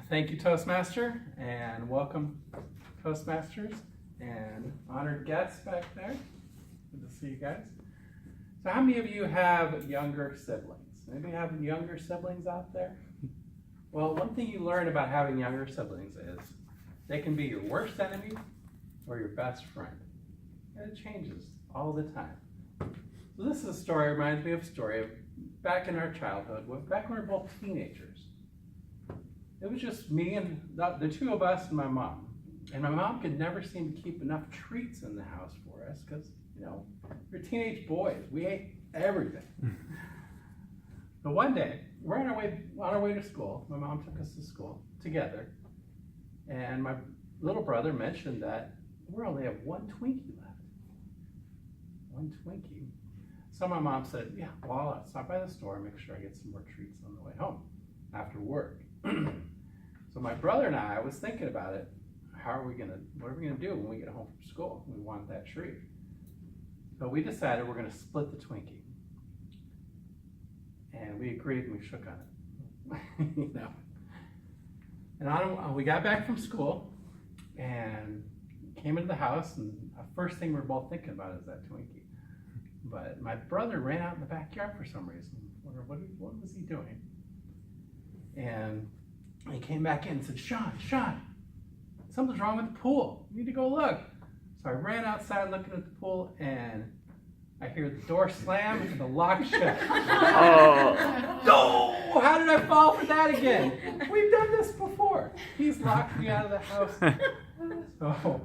Thank you, Toastmaster, and welcome, Toastmasters and honored guests back there. Good to see you guys. So how many of you have younger siblings? Maybe you have younger siblings out there? Well, one thing you learn about having younger siblings is they can be your worst enemy or your best friend. And it changes all the time. So this is a story, reminds me of a story of back in our childhood, back when we were both teenagers. It was just me and the two of us and my mom. And my mom could never seem to keep enough treats in the house for us because, you know, we're teenage boys. We ate everything. But one day, we're on our way to school. My mom took us to school together. And my little brother mentioned that we only have one Twinkie left. One Twinkie. So my mom said, yeah, well, I'll stop by the store and make sure I get some more treats on the way home after work. So my brother and I was thinking about it. What are we gonna do when we get home from school? We want that treat. So we decided we're gonna split the Twinkie. And we agreed and we shook on it. You know. And we got back from school and came into the house, and the first thing we were both thinking about is that Twinkie. But my brother ran out in the backyard for some reason. What was he doing? And he came back in and said, Shawn, something's wrong with the pool. You need to go look. So I ran outside looking at the pool, and I hear the door slam and the lock shut. Oh. No! How did I fall for that again? We've done this before. He's locked me out of the house. So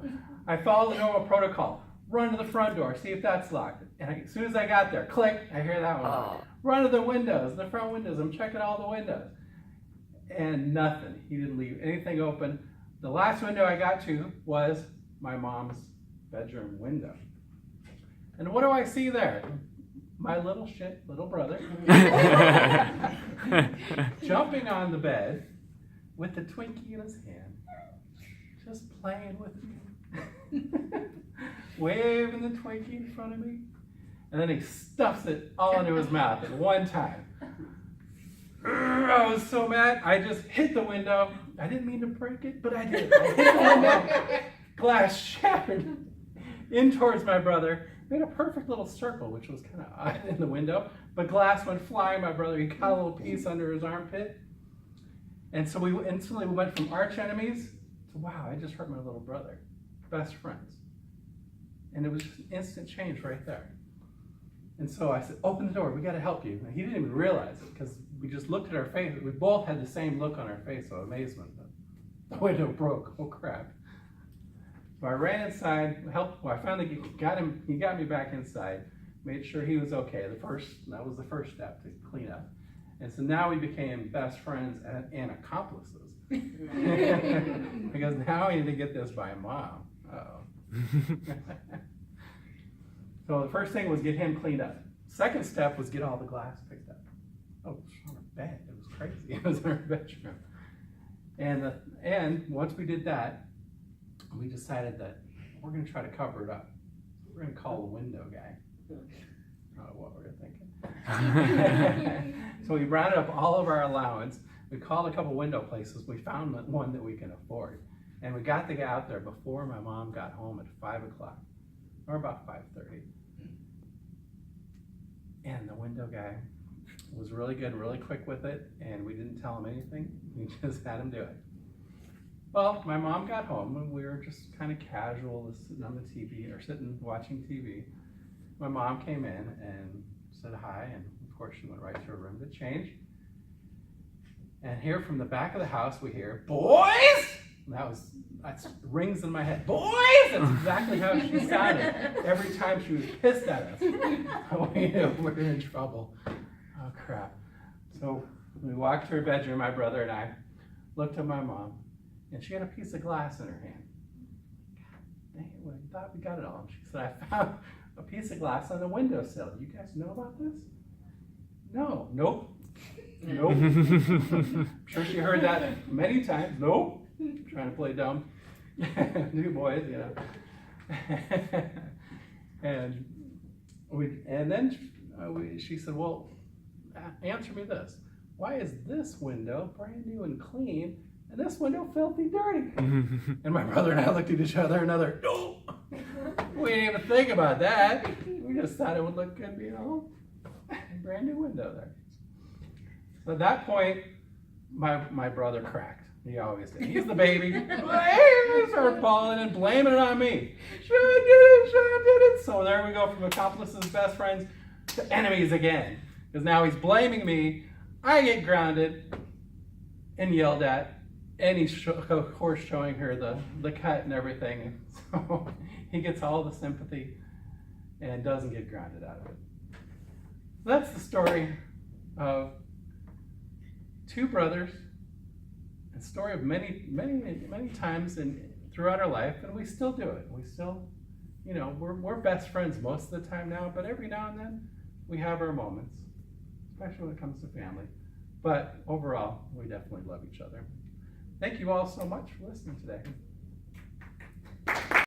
I followed the normal protocol. Run to the front door, see if that's locked. And as soon as I got there, click, I hear that one. Oh. Run to the windows, the front windows. I'm checking all the windows. And nothing. He didn't leave anything open. The last window I got to was my mom's bedroom window. And what do I see there? My little brother jumping on the bed with the Twinkie in his hand, just playing with me, waving the Twinkie in front of me, and then he stuffs it all into his mouth at one time. I was so mad, I just hit the window. I didn't mean to break it, but I did. I hit the window. Glass shattered in towards my brother. Made a perfect little circle, which was kind of odd in the window. But glass went flying. My brother, he got a little piece under his armpit. And so we instantly went from arch enemies to, wow, I just hurt my little brother. Best friends. And it was just an instant change right there. And so I said, open the door, we got to help you. And he didn't even realize it because we just looked at our face. We both had the same look on our face of amazement. The window broke. Oh, crap. So I ran inside, helped. Well, I finally got him. He got me back inside, made sure he was okay. That was the first step to clean up. And so now we became best friends and accomplices. Because now I need to get this by mom. Uh-oh. So the first thing was get him cleaned up. Second step was get all the glass picked up. Oh, it was on our bed. It was crazy. It was in our bedroom. And once we did that, we decided that we're going to try to cover it up. We're going to call the window guy. Probably what we were thinking. So we rounded up all of our allowance. We called a couple window places. We found one that we can afford. And we got the guy out there before my mom got home at 5 o'clock, or about 5:30. And the window guy was really good, really quick with it, and we didn't tell him anything. We just had him do it. Well, my mom got home, and we were just kind of casual, sitting on the TV, or sitting watching TV. My mom came in and said hi, and of course she went right to her room to change. And here from the back of the house, we hear, "Boys!" And that's rings in my head. "Boys!" That's exactly how she sounded every time she was pissed at us. We knew we were in trouble. Oh, crap. So we walked to her bedroom, my brother and I, looked at my mom, and she had a piece of glass in her hand. God dang it, we thought we got it all. And she said, "I found a piece of glass on the windowsill. You guys know about this?" "No." "Nope." "Nope." I'm sure she heard that many times. "Nope." Trying to play dumb. New boys, you know. And then she said, "Well, answer me this. Why is this window brand new and clean, and this window filthy dirty. And my brother and I looked at each other, another, no. We didn't even think about that. We just thought it would look good, you know, brand new window there. So at that point, my brother cracked. He always did. He's the baby. He started falling and blaming it on me. Shawn did it. So there we go from accomplices, best friends, to enemies again. Because now he's blaming me. I get grounded and yelled at. And he's, of course, showing her the cut and everything. So he gets all the sympathy and doesn't get grounded out of it. So that's the story of two brothers. A story of many times throughout our life, and we still do it. We still, you know, we're best friends most of the time now, but every now and then we have our moments, especially when it comes to family. But overall, we definitely love each other. Thank you all so much for listening today.